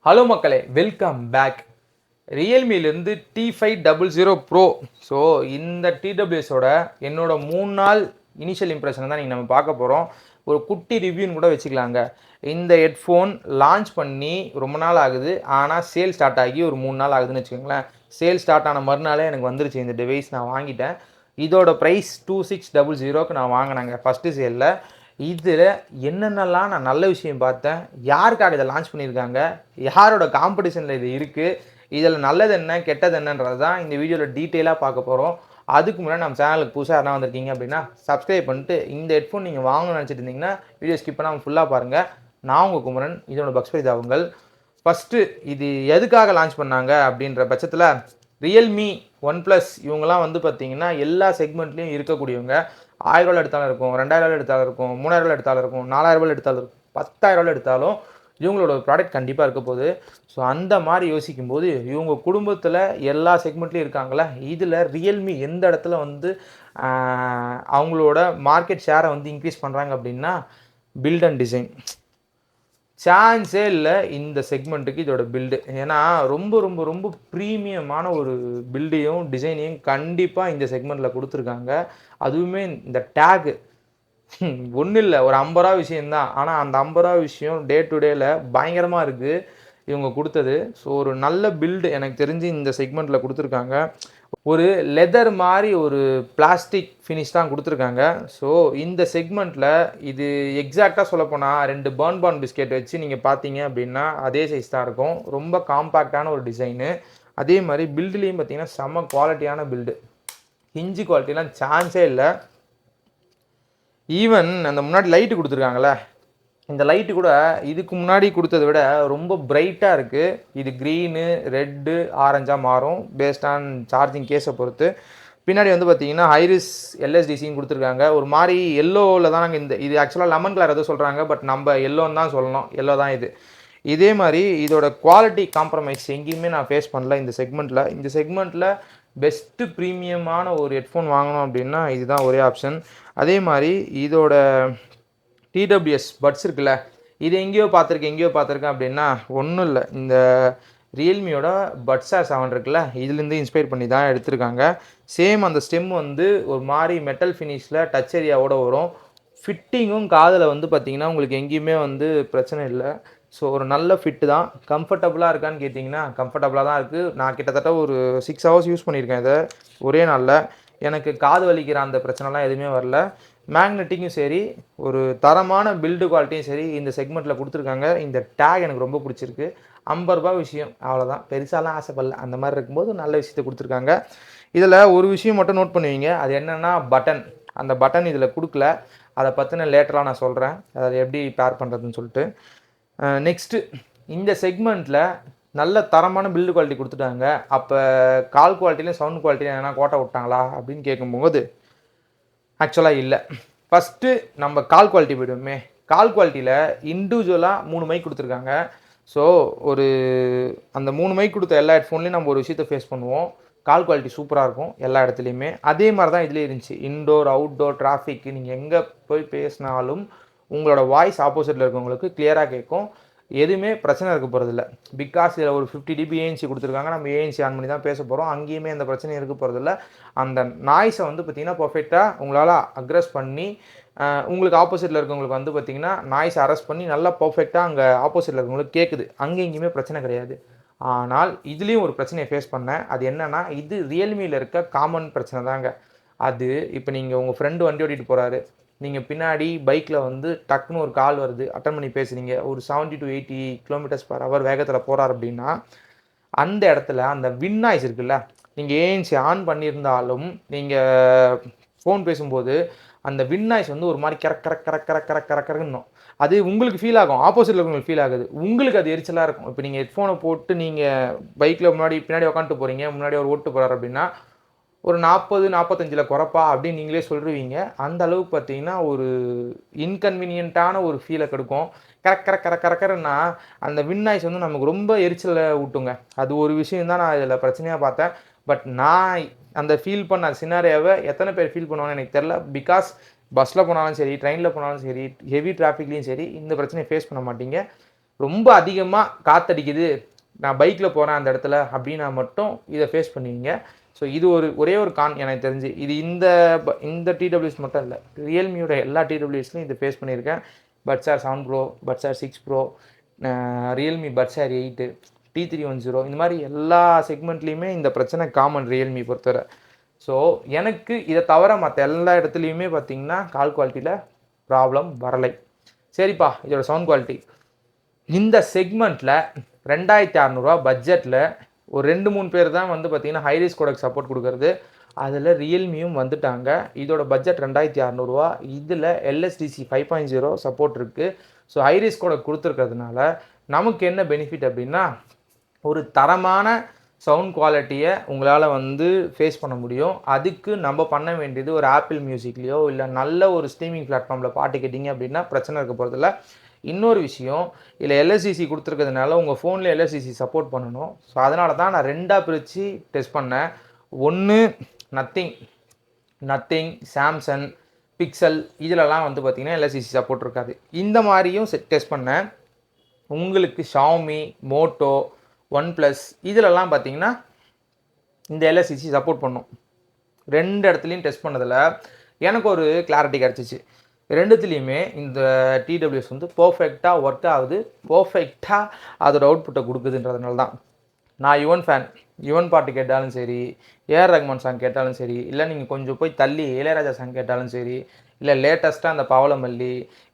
Hello மக்களே, welcome back. ரியல்மிலேருந்து T500 Pro. So இந்த டிடபிள்யூஎஸோட என்னோட 3 நாள் இனிஷியல் இம்ப்ரெஷன் தான் நீங்கள் நம்ம பார்க்க போகிறோம். ஒரு குட்டி ரிவ்யூன்னு கூட வச்சுக்கலாங்க. இந்த ஹெட்ஃபோன் லான்ச் பண்ணி ரொம்ப நாள் ஆகுது, ஆனால் சேல் ஸ்டார்ட் ஆகி ஒரு 3 நாள் ஆகுதுன்னு வச்சுக்கோங்களேன். சேல் ஸ்டார்ட் ஆன மறுநாளே எனக்கு வந்துருச்சு இந்த டிவைஸ், நான் வாங்கிட்டேன். இதோட ப்ரைஸ் 2600க்கு நான் வாங்கினேங்க ஃபஸ்ட்டு சேலில். இதில் என்னென்னலாம் நான் நல்ல விஷயம் பார்த்தேன், யாருக்காக இதை லான்ச் பண்ணியிருக்காங்க, யாரோட காம்படிஷனில் இது இருக்குது, இதில் நல்லது என்ன கெட்டது என்னன்றது தான் இந்த வீடியோவில் டீட்டெயிலாக பார்க்க போகிறோம். அதுக்கு முன்னாடி நம்ம சேனலுக்கு புதுசாக யாரா வந்திருக்கீங்க அப்படின்னா சப்ஸ்கிரைப் பண்ணிட்டு இந்த ஹெட்ஃபோன் நீங்கள் வாங்கணும்னு நினச்சிட்டு இருந்தீங்கன்னா வீடியோ ஸ்கிப் பண்ணாமல் ஃபுல்லாக பாருங்கள். நான் உங்கள் குமரன், இதோட பக்ஸ்பரித் அவங்கள். ஃபஸ்ட்டு இது எதுக்காக லான்ச் பண்ணாங்க அப்படின்ற பட்சத்தில் ரியல்மி, ஒன் ப்ளஸ் இவங்கெல்லாம் வந்து பார்த்திங்கன்னா எல்லா செக்மெண்ட்லேயும் இருக்கக்கூடியவங்க. 1000 ரூபாயில் எடுத்தாலும் இருக்கும், 2000 ரூபாயில் எடுத்தாலும் இருக்கும், 3000 ரூபாயில் எடுத்தாலும் இருக்கும், 4000 ரூபாயில் எடுத்தாலும் இருக்கும், 10,000 ரூபாயில் எடுத்தாலும் இவங்களோட ப்ராடக்ட் கண்டிப்பாக இருக்க போகுது. ஸோ அந்த மாதிரி யோசிக்கும்போது இவங்க குடும்பத்தில் எல்லா செக்மெண்ட்லேயும் இருக்காங்களே, இதில் ரியல்மி எந்த இடத்துல வந்து அவங்களோட மார்க்கெட் ஷேரை வந்து இன்க்ரீஸ் பண்ணுறாங்க அப்படின்னா பில்ட் அண்ட் டிசைன். சான்ஸே இல்லை இந்த செக்மெண்ட்டுக்கு இதோட பில்டு. ஏன்னா ரொம்ப ரொம்ப ரொம்ப ப்ரீமியமான ஒரு பில்டையும் டிசைனையும் கண்டிப்பாக இந்த செக்மெண்ட்டில் கொடுத்துருக்காங்க. அதுவுமே இந்த டேகு ஒன்றும் இல்லை, ஒரு 50 ரூபா விஷயந்தான். ஆனால் அந்த 50 ரூபா விஷயம் டே டு டேல பயங்கரமாக இருக்குது இவங்க கொடுத்தது. ஸோ ஒரு நல்ல பில்டு எனக்கு தெரிஞ்சு இந்த செக்மெண்ட்டில் கொடுத்துருக்காங்க. ஒரு லெதர் மாதிரி ஒரு பிளாஸ்டிக் ஃபினிஷ் தான் கொடுத்துருக்காங்க. ஸோ இந்த செக்மெண்ட்டில் இது எக்ஸாக்டாக சொல்லப்போனால் 2 பர்ன் பிஸ்கெட் வச்சு நீங்கள் பார்த்தீங்க அப்படின்னா அதே சைஸ் தான் இருக்கும். ரொம்ப காம்பேக்டான ஒரு டிசைனு. அதே மாதிரி பில்டுலேயும் பார்த்தீங்கன்னா செம்ம குவாலிட்டியான பில்டு. ஹிஞ்சு குவாலிட்டிலாம் சான்ஸே இல்லை. ஈவன் அந்த முன்னாடி லைட்டு கொடுத்துருக்காங்களே, இந்த லைட்டு கூட இதுக்கு முன்னாடி கொடுத்ததை விட ரொம்ப பிரைட்டாக இருக்குது. இது க்ரீனு, ரெட்டு, ஆரஞ்சாக மாறும் பேஸ்ட் ஆன் சார்ஜிங் கேஸை பொறுத்து. பின்னாடி வந்து பார்த்தீங்கன்னா ஐரிஸ் எல்எஸ்டிசின்னு கொடுத்துருக்காங்க. ஒரு மாதிரி எல்லோவில் தான் நாங்கள் இது ஆக்சுவலாக லெமன் கலர் எதோ சொல்கிறாங்க, பட் நம்ம எல்லோன்னு தான் சொல்லணும், எல்லோ தான் இது. இதே மாதிரி இதோட குவாலிட்டி காம்ப்ரமைஸ் எங்கேயுமே நான் ஃபேஸ் பண்ணல இந்த செக்மெண்ட்டில். இந்த செக்மெண்ட்டில் பெஸ்ட்டு ப்ரீமியமான ஒரு ஹெட்ஃபோன் வாங்கணும் அப்படின்னா இதுதான் ஒரே ஆப்ஷன். அதே மாதிரி இதோட டிடபிள்யூஎஸ் பட்ஸ் இருக்குல்ல, இது எங்கேயோ பார்த்துருக்கேன் அப்படின்னா ஒன்றும் இல்லை, இந்த ரியல்மியோட பட்ஸா 7 இருக்குல்ல, இதுலேருந்து இன்ஸ்பயர் பண்ணி தான் எடுத்திருக்காங்க. சேம் அந்த ஸ்டெம் வந்து ஒரு மாதிரி மெட்டல் ஃபினிஷில் டச் ஏரியாவோட வரும். ஃபிட்டிங்கும் காதில் வந்து பார்த்திங்கன்னா உங்களுக்கு எங்கேயுமே வந்து பிரச்சனை இல்லை. ஸோ ஒரு நல்ல ஃபிட்டு தான். கம்ஃபர்டபுளாக இருக்கான்னு கேட்டிங்கன்னா கம்ஃபர்டபுளாக தான் இருக்குது. நான் கிட்டத்தட்ட ஒரு 6 ஹவர்ஸ் யூஸ் பண்ணியிருக்கேன் இதை ஒரே நாளில். எனக்கு காது வலிக்கிற அந்த பிரச்சனைலாம் எதுவுமே வரல. மேக்னெட்டிக்கும் சரி, ஒரு தரமான பில்டு குவாலிட்டியும் சரி இந்த செக்மெண்ட்டில் கொடுத்துருக்காங்க. இந்த டேக் எனக்கு ரொம்ப பிடிச்சிருக்கு. 50 ரூபா விஷயம், அவ்வளோதான், பெருசாலாம் ஆசைப்படல. அந்த மாதிரி இருக்கும்போது நல்ல விஷயத்தை கொடுத்துருக்காங்க. இதில் ஒரு விஷயம் மட்டும் நோட் பண்ணுவீங்க, அது என்னென்னா பட்டன். அந்த பட்டன் இதில் கொடுக்கல. அதை பற்றின லேட்டராக நான் சொல்கிறேன், அதை எப்படி பேர் பண்ணுறதுன்னு சொல்லிட்டு. நெக்ஸ்ட்டு, இந்த செக்மெண்ட்டில் நல்ல தரமான பில்டு குவாலிட்டி கொடுத்துட்டாங்க. அப்போ கால் குவாலிட்டிலையும் சவுண்ட் குவாலிட்டியும் எதனா கோட்டை விட்டாங்களா அப்படின்னு கேட்கும்போது ஆக்சுவலாக இல்லை. ஃபஸ்ட்டு நம்ம கால் குவாலிட்டி போய்டுவோமே. கால் குவாலிட்டியில் இண்டிவிஜுவலாக 3 மைக் கொடுத்துருக்காங்க. ஸோ ஒரு அந்த 3 மைக் கொடுத்த எல்லா ஹெட்ஃபோன்லேயும் நம்ம ஒரு விஷயத்தை ஃபேஸ் பண்ணுவோம். கால் குவாலிட்டி சூப்பராக இருக்கும் எல்லா இடத்துலையுமே. அதே மாதிரி தான் இதுலேயே இருந்துச்சு. இன்டோர், அவுட்டோர், டிராஃபிக், நீங்கள் எங்கே போய் பேசினாலும் உங்களோட வாய்ஸ் ஆப்போசிட்டில் இருக்கவங்களுக்கு கிளியராக கேட்கும். எதுவுமே பிரச்சனை இருக்க போகிறதில்ல. பிகாஸ் இதில் ஒரு 50 dB ஏஎன்சி கொடுத்துருக்காங்க. நம்ம ஏஎன்சி ஆன் பண்ணி தான் பேச போகிறோம். அங்கேயுமே அந்த பிரச்சனையும் இருக்க போகிறதில்ல. அந்த நாய்ஸை வந்து பார்த்திங்கன்னா பர்ஃபெக்டாக உங்களால் அக்ரெஸ் பண்ணி உங்களுக்கு ஆப்போசிட்டில் இருக்கவங்களுக்கு வந்து பார்த்திங்கன்னா நாய்ஸ் அரெஸ்ட் பண்ணி நல்லா பர்ஃபெக்டாக அங்கே ஆப்போசிட்டில் இருக்கவங்களுக்கு கேட்குது. அங்கே எங்கேயுமே பிரச்சனை கிடையாது. ஆனால் இதுலேயும் ஒரு பிரச்சனையை ஃபேஸ் பண்ணேன். அது என்னென்னா, இது ரியல்மியில் இருக்க காமன் பிரச்சனை தாங்க. அது இப்போ நீங்கள் உங்கள் ஃப்ரெண்டு வண்டி ஓட்டிகிட்டு போகிறாரு, நீங்கள் பின்னாடி பைக்கில் வந்து டக்குன்னு ஒரு கால் வருது, அட்டன் பண்ணி பேசுகிறீங்க, ஒரு 70 to 80 km/h வேகத்தில் போகிறார் அப்படின்னா அந்த இடத்துல அந்த வின் நாய்ஸ் இருக்குல்ல, நீங்கள் ஏஎன்சி ஆன் பண்ணியிருந்தாலும் நீங்கள் ஃபோன் பேசும்போது அந்த வின் நாய்ஸ் வந்து ஒரு மாதிரி கரக்கணும். அது உங்களுக்கு ஃபீல் ஆகும், ஆப்போசிட்டில் உங்களுக்கு ஃபீல் ஆகுது, உங்களுக்கு அது எரிச்சலாக இருக்கும். இப்போ நீங்கள் ஹெட்ஃபோனை போட்டு நீங்கள் பைக்கில் பின்னாடி உட்காந்துட்டு போகிறீங்க, முன்னாடி ஒரு ஓட்டு போகிறார் அப்படின்னா ஒரு 40-45 குறைப்பா அப்படின்னு நீங்களே சொல்லுவீங்க. அந்த அளவுக்கு பார்த்தீங்கன்னா ஒரு இன்கன்வீனியண்ட்டான ஒரு ஃபீலை கொடுக்கும். கரக்கரன்னா அந்த வின் நாய்ஸ் வந்து நமக்கு ரொம்ப எரிச்சலை ஊட்டுங்க. அது ஒரு விஷயம் தான் நான் இதில் பிரச்சனையாக பார்த்தேன். பட் நான் அந்த ஃபீல் பண்ண சினாரியாவை எத்தனை பேர் ஃபீல் பண்ணுவாங்கன்னு எனக்கு தெரில. பிகாஸ் பஸ்ஸில் போனாலும் சரி, ட்ரெயினில் போனாலும் சரி, ஹெவி டிராஃபிக்லேயும் சரி இந்த பிரச்சனையை ஃபேஸ் பண்ண மாட்டீங்க. ரொம்ப அதிகமாக காற்றடிக்குது, நான் பைக்கில் போகிறேன் அந்த இடத்துல அப்படின்னா மட்டும் இதை ஃபேஸ் பண்ணுவீங்க. ஸோ இது ஒரே ஒரு கான் எனக்கு தெரிஞ்சு. இது இந்த டிடபிள்யூஎஸ் மட்டும் இல்லை, ரியல்மியோட எல்லா டிடபிள்யூஎஸ்லையும் இது ஃபேஸ் பண்ணியிருக்கேன். Buds R 7 pro, buds R 6 pro, Realme buds R 8, T310, இந்த மாதிரி எல்லா செக்மெண்ட்லேயுமே இந்த பிரச்சனை காமன் ரியல்மி பொறுத்தவரை. ஸோ எனக்கு இதை தவிர மற்ற எல்லா இடத்துலையுமே பார்த்தீங்கன்னா கால் குவாலிட்டியில் ப்ராப்ளம் வரலை. சரிப்பா, இதோட சவுண்ட் குவாலிட்டி இந்த செக்மெண்ட்டில் 2600 பட்ஜெட்டில் ஒரு 2-3 பேர் தான் வந்து பார்த்தீங்கன்னா ஹைரிஸ் கோடக் சப்போர்ட் கொடுக்குறது. அதில் ரியல்மியும் வந்துட்டாங்க. இதோட பட்ஜெட் 2600. இதில் LSDC 5.0 சப்போர்ட் இருக்குது. ஸோ ஹைரிஸ் கோடக் கொடுத்துருக்கிறதுனால நமக்கு என்ன பெனிஃபிட் அப்படின்னா, ஒரு தரமான சவுண்ட் குவாலிட்டியை உங்களால் வந்து ஃபேஸ் பண்ண முடியும். அதுக்கு நம்ம பண்ண வேண்டியது ஒரு ஆப்பிள் மியூசிக்லேயோ இல்லை நல்ல ஒரு ஸ்ட்ரீமிங் பிளாட்ஃபார்மில் பாட்டு கேட்டிங்க அப்படின்னா பிரச்சனை இருக்க போகிறதில்ல. இன்னொரு விஷயம், இல்லை LSDC கொடுத்துருக்கிறதுனால உங்கள் ஃபோனில் LSDC சப்போர்ட் பண்ணணும். ஸோ அதனால தான் நான் 2ஆக பிரித்து டெஸ்ட் பண்ணேன். ஒன்று நத்திங், சாம்சங், பிக்சல், இதிலலாம் வந்து பார்த்திங்கன்னா LSDC சப்போர்ட் இருக்காது. இந்த மாதிரியும் டெஸ்ட் பண்ணேன். உங்களுக்கு ஷாமி, மோட்டோ, OnePlus இதிலெல்லாம் பார்த்தீங்கன்னா இந்த LSDC சப்போர்ட் பண்ணும். 2 இடத்துலையும் டெஸ்ட் பண்ணதில் எனக்கு ஒரு கிளாரிட்டி கிடச்சிச்சு. 2த்துலேயுமே இந்த TWS வந்து பர்ஃபெக்டாக ஒர்க் ஆகுது, பர்ஃபெக்டாக அதோட அவுட்புட்டை கொடுக்குதுன்றதுனால தான். நான் யுவன் பாட்டு கேட்டாலும் சரி, ஏஆர் ரஹ்மான் சாங் கேட்டாலும் சரி, இல்லை நீங்கள் கொஞ்சம் போய் தள்ளி இளையராஜா சாங் கேட்டாலும் சரி, இல்லை லேட்டஸ்ட்டாக அந்த பவளமல்லி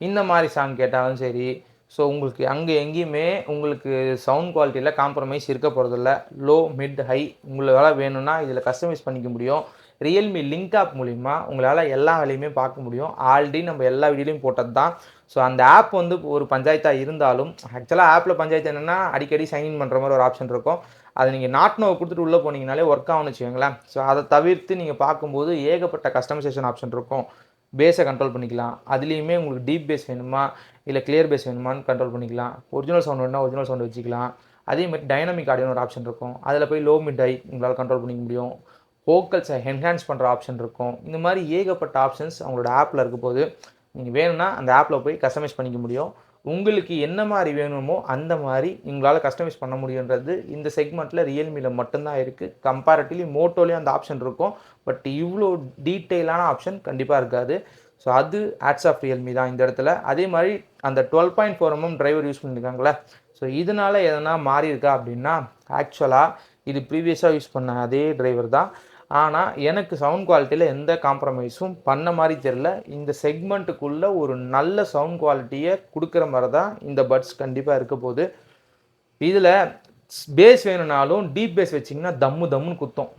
இந்த மாதிரி சாங் கேட்டாலும் சரி, ஸோ உங்களுக்கு அங்கே எங்கேயுமே உங்களுக்கு சவுண்ட் குவாலிட்டியில் காம்ப்ரமைஸ் இருக்க போகிறதில்ல. லோ, மிட், ஹை உங்களால் வேணும்னா இதில் கஸ்டமைஸ் பண்ணிக்க முடியும். ரியல்மி லிங்க் ஆப் மூலிமா உங்களால் எல்லா வேலையுமே பார்க்க முடியும். ஆல்ரெடி நம்ம எல்லா வீடியோலையும் போட்டது தான். ஸோ அந்த ஆப் வந்து ஒரு பஞ்சாயத்தாக இருந்தாலும், ஆக்சுவலாக ஆப்பில் பஞ்சாயத்து என்னென்னா அடிக்கடி சைன்இன் பண்ணுற மாதிரி ஒரு ஆப்ஷன் இருக்கும். அதை நீங்கள் நாட் நோ கொடுத்துட்டு உள்ளே போனீங்கனாலே ஒர்க் ஆகும்னு வச்சுக்கோங்களேன். ஸோ அதை தவிர்த்து நீங்கள் பார்க்கும்போது ஏகப்பட்ட கஸ்டமைசேஷன் ஆப்ஷன் இருக்கும். பேஸை கண்ட்ரோல் பண்ணிக்கலாம். அதுலேயுமே உங்களுக்கு டீப் பேஸ் வேணுமா இல்லை கிளியர் பேஸ் வேணுமான்னு கண்ட்ரோல் பண்ணிக்கலாம். ஒரிஜினல் சவுண்ட் வேணும்னா ஒரிஜினல் சவுண்ட் வச்சுக்கலாம். அதே மாதிரி டைனமிக் ஆடியோன்னு ஒரு ஆப்ஷன் இருக்கும். அதில் போய் லோ, மிட், ஹை உங்களால் கண்ட்ரோல் பண்ணிக்க முடியும். வோக்கல்ஸை என்ஹான்ஸ் பண்ணுற ஆப்ஷன் இருக்கும். இந்த மாதிரி ஏகப்பட்ட ஆப்ஷன்ஸ் அவங்களோட ஆப்பில் இருக்க போது நீங்கள் வேணும்னா அந்த ஆப்பில் போய் கஸ்டமைஸ் பண்ணிக்க முடியும். உங்களுக்கு என்ன மாதிரி வேணுமோ அந்த மாதிரி உங்களால் கஸ்டமைஸ் பண்ண முடியுன்றது இந்த செக்மெண்ட்டில் ரியல்மியில் மட்டும்தான் இருக்குது. கம்பேரிட்டிவ்லி மோட்டோலேயும் அந்த ஆப்ஷன் இருக்கும். பட் இவ்வளோ டீட்டெயிலான ஆப்ஷன் கண்டிப்பாக இருக்காது. ஸோ அது ஆட்ஸ் ஆஃப் ரியல்மி தான் இந்த இடத்துல. அதே மாதிரி அந்த 12.4mm டிரைவர் யூஸ் பண்ணியிருக்காங்களே, ஸோ இதனால் எதனா மாறி இருக்கா அப்படின்னா, ஆக்சுவலாக இது ப்ரீவியஸாக யூஸ் பண்ண அதே டிரைவர் தான். ஆனால் எனக்கு சவுண்ட் குவாலிட்டியில் எந்த காம்ப்ரமைஸும் பண்ண மாதிரி தெரில. இந்த செக்மெண்ட்டுக்குள்ளே ஒரு நல்ல சவுண்ட் குவாலிட்டியை கொடுக்குற மாதிரி தான் இந்த பட்ஸ் கண்டிப்பாக இருக்க போகுது. இதில் பேஸ் வேணும்னாலும் டீப் பேஸ் வச்சிங்கன்னா தம்முன்னு குத்தும்.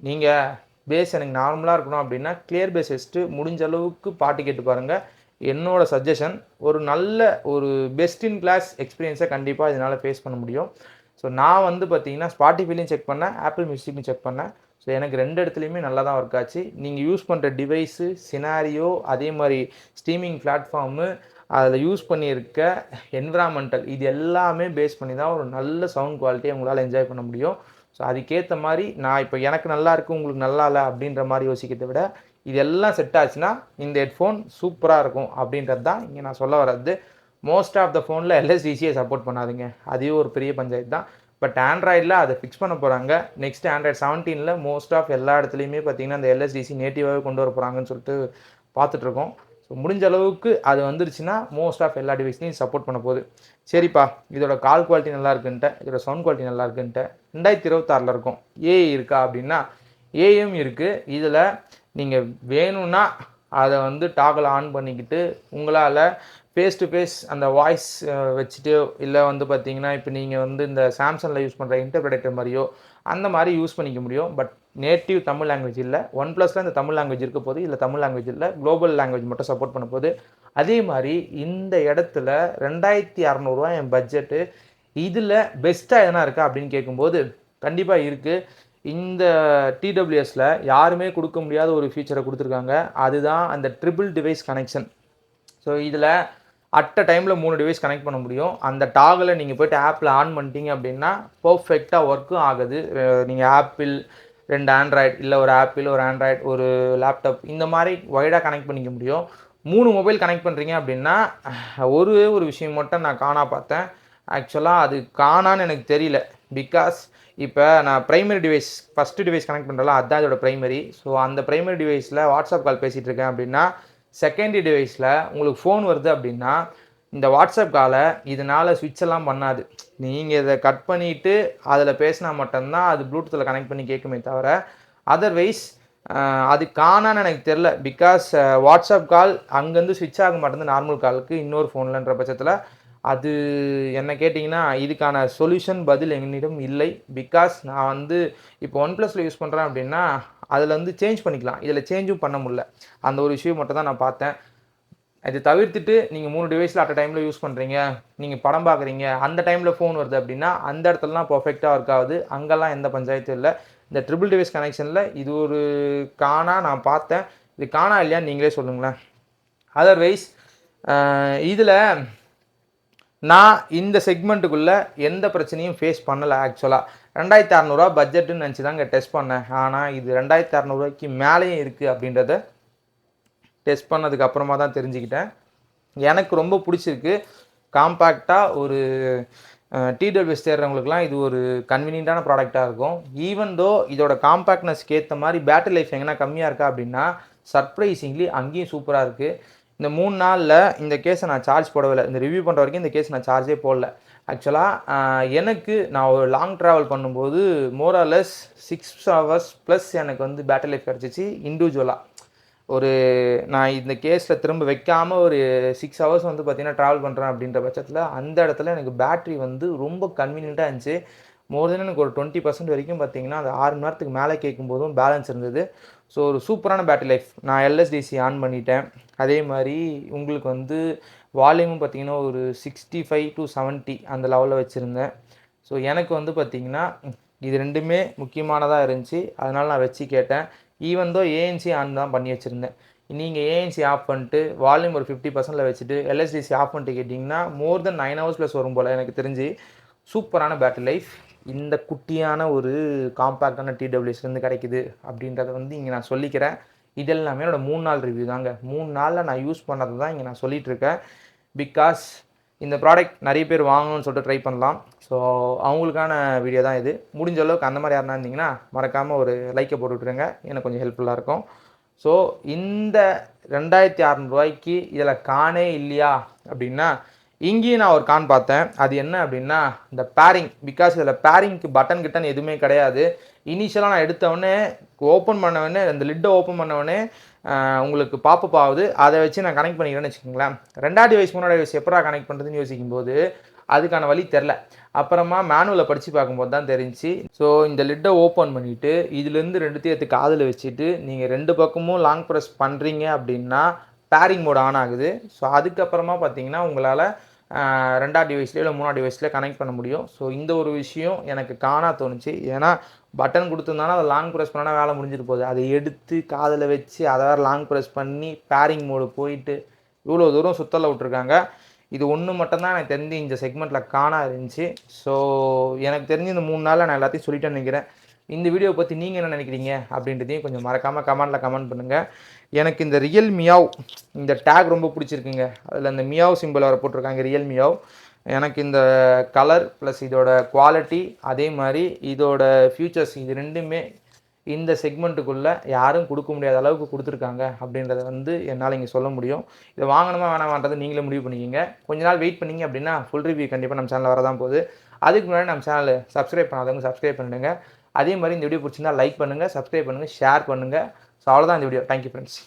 நீங்கள் பேஸ் எனக்கு நார்மலாக இருக்கணும் அப்படின்னா கிளியர் பேஸ் வச்சுட்டு முடிஞ்ச அளவுக்கு பாட்டு கேட்டு பாருங்கள். என்னோடய சஜஷன், ஒரு நல்ல ஒரு பெஸ்ட் இன் கிளாஸ் எக்ஸ்பீரியன்ஸை கண்டிப்பாக இதனால் ஃபேஸ் பண்ண முடியும். ஸோ நான் வந்து பார்த்தீங்கன்னா ஸ்பாட்டிஃபைலையும் செக் பண்ணேன், ஆப்பிள் மியூசிக்லையும் செக் பண்ணேன். ஸோ எனக்கு 2 இடத்துலையுமே நல்லா தான் ஒர்க் ஆச்சு. நீங்கள் யூஸ் பண்ணுற டிவைஸு, சினாரியோ, அதே மாதிரி ஸ்ட்ரீமிங் பிளாட்ஃபார்மு, அதில் யூஸ் பண்ணியிருக்க என்விரான்மெண்டல், இது எல்லாமே பேஸ் பண்ணி தான் ஒரு நல்ல சவுண்ட் குவாலிட்டியை உங்களால் என்ஜாய் பண்ண முடியும். ஸோ அதுக்கேற்ற மாதிரி நான் இப்போ எனக்கு நல்லா இருக்குது உங்களுக்கு நல்லா இல்லை அப்படின்ற மாதிரி யோசிக்கிறத விட இதெல்லாம் செட் ஆச்சுன்னா இந்த ஹெட்ஃபோன் சூப்பராக இருக்கும் அப்படின்றது தான் இங்கே நான் சொல்ல வர்றது. மோஸ்ட் ஆஃப் த ஃபோனில் LSDCயை சப்போர்ட் பண்ணாதுங்க, அதுவும் ஒரு பெரிய பஞ்சாயத்து தான். பட் ஆண்ட்ராய்டில் அதை ஃபிக்ஸ் பண்ண போகிறாங்க. நெக்ஸ்ட் ஆண்ட்ராய்டு 17 மோஸ்ட் ஆஃப் எல்லா இடத்துலையுமே பார்த்தீங்கன்னா அந்த LSDC நேட்டிவாகவே கொண்டு வர போகிறாங்கன்னு சொல்லிட்டு பார்த்துட்ருக்கோம். ஸோ முடிஞ்ச அளவுக்கு அது வந்துருச்சுன்னா மோஸ்ட் ஆஃப் எல்லா டிவைஸ்லையும் சப்போர்ட் பண்ண போகுது. சரிப்பா, இதோட கால் குவாலிட்டி நல்லா இருக்குன்ட்டு, இதோட சவுண்ட் குவாலிட்டி நல்லா இருக்குன்ட்டு 2026 இருக்கும். ஏஐ இருக்கா அப்படின்னா ஏஎம் இருக்குது. இதில் நீங்கள் வேணும்னா அதை வந்து டாகல் ஆன் பண்ணிக்கிட்டு உங்களால் ஃபேஸ் டு ஃபேஸ் அந்த வாய்ஸ் வச்சுட்டு, இல்லை வந்து பார்த்தீங்கன்னா இப்போ நீங்கள் வந்து இந்த சாம்சங்கில் யூஸ் பண்ணுற இன்டர்பிரேட்டர் மாதிரியோ அந்த மாதிரி யூஸ் பண்ணிக்க முடியும். பட் நேட்டிவ் தமிழ் லாங்குவேஜ் இல்லை. OnePlusல இந்த தமிழ் லாங்குவேஜ் இருக்க போது, இல்லை தமிழ் லாங்குவேஜ் இல்லை, குளோபல் லாங்குவேஜ் மட்டும் சப்போர்ட் பண்ண போது. அதே மாதிரி இந்த இடத்துல 2600 என் பட்ஜெட்டு, இதில் பெஸ்ட்டாக எதனா இருக்கா அப்படின்னு கேட்கும்போது கண்டிப்பாக இருக்குது. இந்த TWSல யாருமே கொடுக்க முடியாத ஒரு ஃபீச்சரை கொடுத்துருக்காங்க. அதுதான் அந்த ட்ரிபிள் டிவைஸ் கனெக்ஷன். ஸோ இதில் அட் அ டைமில் 3 டிவைஸ் கனெக்ட் பண்ண முடியும். அந்த டாகலை நீங்கள் போய்ட்டு ஆப்பில் ஆன் பண்ணிட்டீங்க அப்படின்னா பர்ஃபெக்டாக ஒர்க்கும் ஆகுது. நீங்கள் ஆப்பிள், 2 ஆண்ட்ராய்டு, இல்லை ஒரு ஆப்பிள், ஒரு ஆண்ட்ராய்டு, ஒரு லேப்டாப், இந்த மாதிரி வைடாக கனெக்ட் பண்ணிக்க முடியும். 3 மொபைல் கனெக்ட் பண்ணுறீங்க அப்படின்னா ஒரு விஷயம் மட்டும் நான் பார்த்தேன். ஆக்சுவலாக அது காணான்னு எனக்கு தெரியல. பிகாஸ் இப்போ நான் primary device first device connect பண்ணுறல அதுதான் இதோட ப்ரைமரி. ஸோ அந்த ப்ரைமரி டிவைஸில் வாட்ஸ்அப் கால் பேசிகிட்டு இருக்கேன் அப்படின்னா, செகண்டரி டிவைஸில் உங்களுக்கு ஃபோன் வருது அப்படின்னா, இந்த வாட்ஸ்அப் காலை இதனால் ஸ்விட்ச் எல்லாம் பண்ணாது. நீங்கள் இதை கட் பண்ணிவிட்டு அதில் பேசினா மட்டும்தான் அது ப்ளூடூத்தில் கனெக்ட் பண்ணி கேட்குமே தவிர, அதர்வைஸ் அது காணான்னு எனக்கு தெரில. பிகாஸ் வாட்ஸ்அப் கால் அங்கேருந்து ஸ்விட்ச் ஆக மாட்டேங்குது நார்மல் காலுக்கு இன்னொரு ஃபோன்லன்ற பட்சத்தில். அது என்ன கேட்டிங்கன்னா இதுக்கான சொல்யூஷன் பதில் என்னிடம் இல்லை. பிகாஸ் நான் வந்து இப்போ OnePlusல யூஸ் பண்ணுறேன் அப்படின்னா அதில் வந்து சேஞ்ச் பண்ணிக்கலாம். இதில் சேஞ்சும் பண்ண முடியல. அந்த ஒரு விஷயம் மட்டும் தான் நான் பார்த்தேன். இதை தவிர்த்துட்டு நீங்கள் 3 டிவைஸில் அட் அ டைமில் யூஸ் பண்ணுறீங்க, நீங்கள் படம் பார்க்குறீங்க, அந்த டைமில் ஃபோன் வருது அப்படின்னா அந்த இடத்துலலாம் பர்ஃபெக்டாக ஒர்க் ஆகுது. அங்கெல்லாம் எந்த பஞ்சாயத்தும் இல்லை. இந்த ட்ரிபிள் டிவைஸ் கனெக்ஷனில் இது ஒரு காணா நான் பார்த்தேன். இது காணா இல்லையான்னு நீங்களே சொல்லுங்களேன். அதர்வைஸ் இதில் நான் இந்த செக்மெண்ட்டுக்குள்ளே எந்த பிரச்சனையும் ஃபேஸ் பண்ணலை. ஆக்சுவலாக 2600 பட்ஜெட்டுன்னு நினச்சி தாங்க டெஸ்ட் பண்ணேன். ஆனால் இது 2600 மேலேயும் இருக்குது அப்படின்றத டெஸ்ட் பண்ணதுக்கு அப்புறமா தான் தெரிஞ்சுக்கிட்டேன். எனக்கு ரொம்ப பிடிச்சிருக்கு. காம்பேக்டாக ஒரு டிடபிள்யூஎஸ் தேடுறவங்களுக்குலாம் இது ஒரு கன்வீனியண்ட்டான ப்ராடக்டாக இருக்கும். ஈவன் தோ இதோட காம்பேக்ட்னஸ்க்கு ஏற்ற மாதிரி பேட்டரி லைஃப் எங்கன்னா கம்மியாக இருக்கா அப்படின்னா சர்ப்ரைசிங்லி அங்கேயும் சூப்பராக இருக்குது. இந்த 3 நாளில் இந்த கேஸை நான் சார்ஜ் போடவில்லை. இந்த ரிவ்யூ பண்ணுற வரைக்கும் இந்த கேஸ் நான் சார்ஜே போடல. ஆக்சுவலாக எனக்கு நான் ஒரு லாங் ட்ராவல் பண்ணும்போது மோராலெஸ் 6 ஹவர்ஸ் ப்ளஸ் எனக்கு வந்து பேட்டரி லைஃப் கிடச்சிச்சு இண்டிவிஜுவலாக. ஒரு நான் இந்த கேஸில் திரும்ப வைக்காமல் ஒரு 6 ஹவர்ஸ் வந்து பார்த்திங்கன்னா ட்ராவல் பண்ணுறேன் அப்படின்ற பட்சத்தில் அந்த இடத்துல எனக்கு பேட்ரி வந்து ரொம்ப கன்வீனியண்ட்டாக இருந்துச்சு. மோர் தென் எனக்கு ஒரு 20% வரைக்கும் பார்த்திங்கன்னா அந்த 6 மணி நேரத்துக்கு மேலே கேட்கும்போதும் பேலன்ஸ் இருந்தது. ஸோ ஒரு சூப்பரான பேட்டரி லைஃப். நான் LSDC ஆன் பண்ணிட்டேன். அதே மாதிரி உங்களுக்கு வந்து வால்யூமும் பார்த்திங்கன்னா ஒரு 65 to 70 அந்த லெவலில் வச்சுருந்தேன். ஸோ எனக்கு வந்து பார்த்திங்கன்னா இது ரெண்டுமே முக்கியமானதாக இருந்துச்சு. அதனால் நான் வச்சு கேட்டேன். ஈவன் தோ ஏஎன்சி ஆன் தான் பண்ணி வச்சுருந்தேன். நீங்கள் ஏஎன்சி ஆஃப் பண்ணிட்டு வால்யூம் ஒரு 50%ல் வச்சுட்டு LSDC ஆஃப் பண்ணிட்டு கேட்டிங்கன்னா மோர் தென் 9 ஹவர்ஸ் ப்ளஸ் வரும் போல் எனக்கு தெரிஞ்சு. சூப்பரான பேட்டரி லைஃப் இந்த குட்டியான ஒரு காம்பேக்டான டிடபிள்யூஎஸ்லேருந்து கிடைக்குது அப்படின்றத வந்து இங்கே நான் சொல்லிக்கிறேன். இது எல்லாமே என்னோடய 3 நாள் ரிவ்யூ தாங்க. 3 நாளில் நான் யூஸ் பண்ணது தான் இங்கே நான் சொல்லிகிட்ருக்கேன். பிகாஸ் இந்த ப்ராடக்ட் நிறைய பேர் வாங்கணும்னு சொல்லிட்டு ட்ரை பண்ணலாம். ஸோ அவங்களுக்கான வீடியோ தான் இது. முடிஞ்ச அளவுக்கு அந்த மாதிரி யாருனா இருந்தீங்கன்னா மறக்காமல் ஒரு லைக்கை போட்டு விட்ருங்க. எனக்கு கொஞ்சம் ஹெல்ப்ஃபுல்லாக இருக்கும். ஸோ இந்த 2600 இதில் காணே இல்லையா அப்படின்னா இங்கேயும் நான் ஒரு கான் பார்த்தேன். அது என்ன அப்படின்னா இந்த பேரிங். பிகாஸ் இதில் பேரிங்க்கு பட்டன் கிட்டன் எதுவுமே கிடையாது. இனிஷியலாக நான் எடுத்தவொடனே ஓப்பன் பண்ணவொடனே அந்த லிட்டை ஓப்பன் பண்ணவொடனே உங்களுக்கு பாப்பப் ஆகுது. அதை வச்சு நான் கனெக்ட் பண்ணிக்கிறேன்னு வச்சுக்கோங்களேன். 2வது டிவைஸ் 3வது டிவைஸ் எப்படா கனெக்ட் பண்ணுறதுன்னு யோசிக்கும்போது அதுக்கான வழி தெரில. அப்புறமா மேனுவலில் படித்து பார்க்கும்போது தான் தெரிஞ்சு. ஸோ இந்த லிட்டை ஓப்பன் பண்ணிவிட்டு இதுலேருந்து 2த்தையும் எடுத்து காதில் வச்சுட்டு நீங்கள் 2 பக்கமும் லாங் ப்ரெஸ் பண்ணுறீங்க அப்படின்னா பேரிங் மோட் ஆன் ஆகுது. ஸோ அதுக்கப்புறமா பார்த்தீங்கன்னா உங்களால் 2வது டிவைஸ்லேயோ இல்லை 3வது டிவைஸ்லேயோ கனெக்ட் பண்ண முடியும். ஸோ இந்த ஒரு விஷயம் எனக்கு காணா தோணுச்சு. ஏன்னா பட்டன் கொடுத்துருந்தானா அதை லாங் ப்ரெஸ் பண்ணால் வேலை முடிஞ்சிட்டு போகுது. அதை எடுத்து காதில் வச்சு அதை வேறு லாங் ப்ரெஸ் பண்ணி பேரிங் மோடு போயிட்டு இவ்வளோ தூரம் சுத்தலை விட்ருக்காங்க. இது ஒன்று மட்டும்தான் எனக்கு தெரிஞ்சு இந்த செக்மெண்ட்டில் காணா இருந்துச்சு. ஸோ எனக்கு தெரிஞ்சு இந்த 3 நாளில் நான் எல்லாத்தையும் சொல்லிட்டேன்னு நினைக்கிறேன். இந்த வீடியோ பற்றி நீங்கள் என்ன நினைக்கிறீங்க அப்படின்றதையும் கொஞ்சம் மறக்காமல் கமெண்ட்டில் கமெண்ட் பண்ணுங்கள். எனக்கு இந்த ரியல் மியாவ் இந்த டேக் ரொம்ப பிடிச்சிருக்குங்க. அதில் அந்த மியாவ் சிம்பிள் வர போட்டிருக்காங்க ரியல் மியாவ். எனக்கு இந்த கலர் ப்ளஸ் இதோட குவாலிட்டி அதே மாதிரி இதோட ஃபியூச்சர்ஸ் இது ரெண்டுமே இந்த செக்மெண்ட்டுக்குள்ளே யாரும் கொடுக்க முடியாத அளவுக்கு கொடுத்துருக்காங்க அப்படின்றத வந்து என்னால் இங்கே சொல்ல முடியும். இதை வாங்கணுமா வேணாமான்றதை நீங்களே முடிவு பண்ணிக்கிங்க. கொஞ்ச நாள் வெயிட் பண்ணிங்க அப்படின்னா ஃபுல் ரிவ்யூ கண்டிப்பாக நம்ம சேனலில் வரதான் போகுது. அதுக்கு முன்னாடி நம்ம சேனல் சப்ஸ்கிரைப் பண்ணாதவங்க சப்ஸ்கிரைப் பண்ணிடுங்க. அதே மாதிரி இந்த வீடியோ பிடிச்சிருந்தா லைக் பண்ணுங்கள், சப்ஸ்கிரைப் பண்ணுங்கள், ஷேர் பண்ணுங்கள். ஸோ அவ்வளோதான் இந்த வீடியோ. Thank you friends.